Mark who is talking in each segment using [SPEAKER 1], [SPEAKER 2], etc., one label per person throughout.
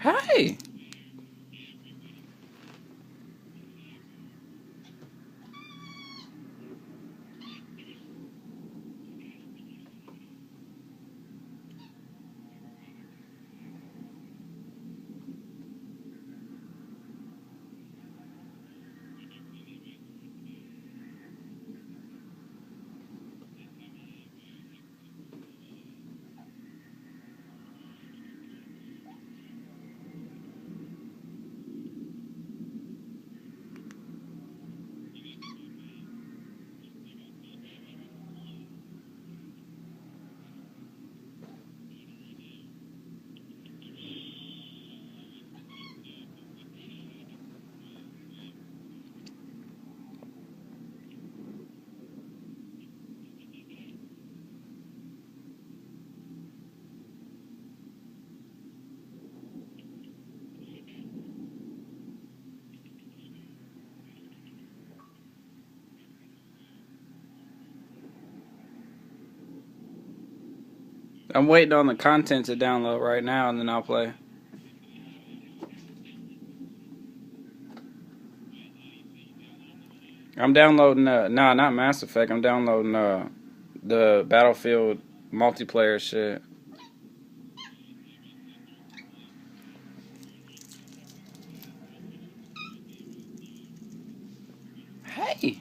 [SPEAKER 1] Hey! I'm waiting on the content to download right now, and then I'll play. I'm downloading, nah, not Mass Effect. I'm downloading, the Battlefield multiplayer shit. Hey!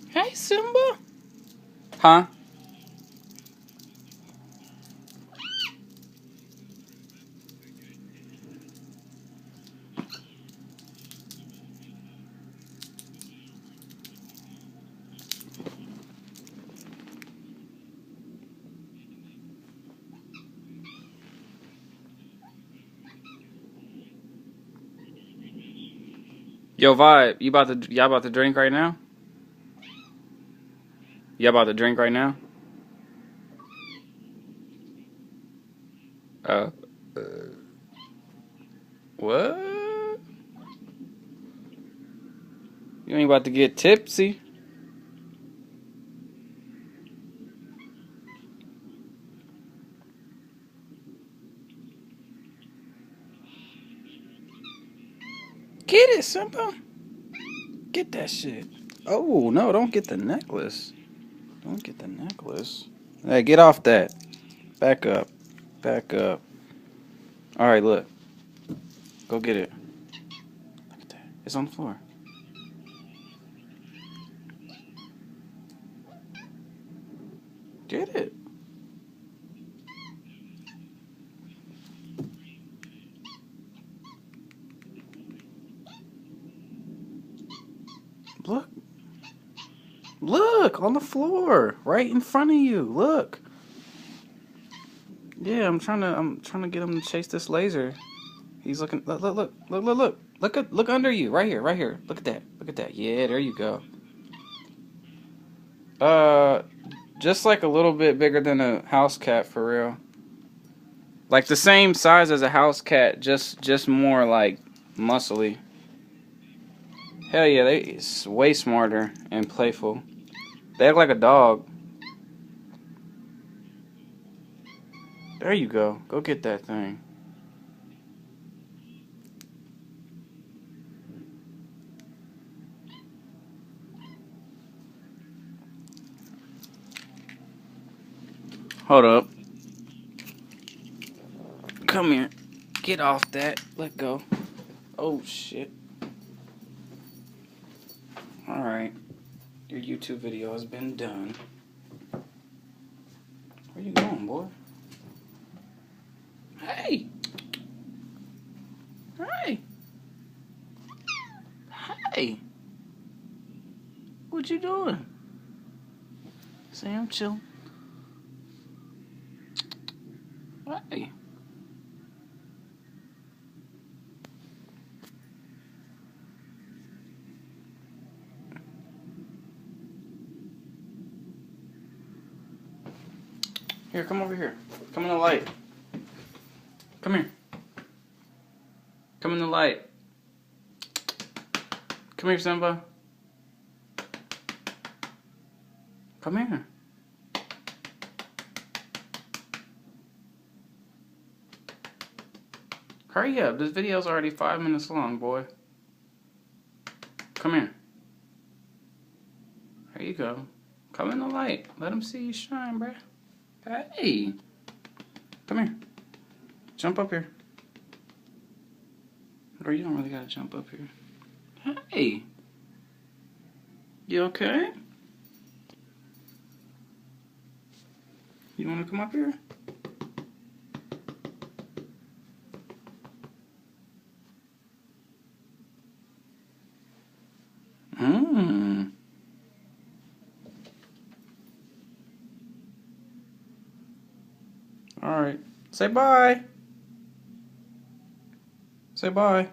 [SPEAKER 1] Hey, Simba! Huh? Yo, Vibe, y'all about to drink right now? Y'all about to drink right now? Uh, what? You ain't about to get tipsy? Get it, Simba! Get that shit. Oh, no, don't get the necklace. Don't get the necklace. Hey, get off that. Back up. Back up. Alright, look. Go get it. Look at that. It's on the floor. Get it. Look. Look on the floor. Right in front of you. Look. Yeah, I'm trying to get him to chase this laser. He's looking. Look. Look under you. Right here. Right here. Look at that. Look at that. Yeah, there you go. Uh, just like a little bit bigger than a house cat for real. Like the same size as a house cat, just more like muscly. Hell yeah, they way smarter and playful. They act like a dog. There you go. Go get that thing. Hold up. Come here. Get off that. Let go. Oh shit. Alright. Your YouTube video has been done. Where you going, boy? Hey! Hey! Hey! What you doing? Say I'm chilling. Hey! Here, come over here. Come in the light. Come here. Come in the light. Come here, Simba. Come here. Hurry up. This video's already 5 minutes long, boy. Come here. There you go. Come in the light. Let him see you shine, bruh. Hey. Come here. Jump up here. Or you don't really gotta jump up here. Hey. You okay? You wanna come up here? Alright. Say bye. Say bye.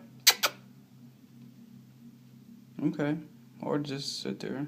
[SPEAKER 1] Okay. Or just sit there.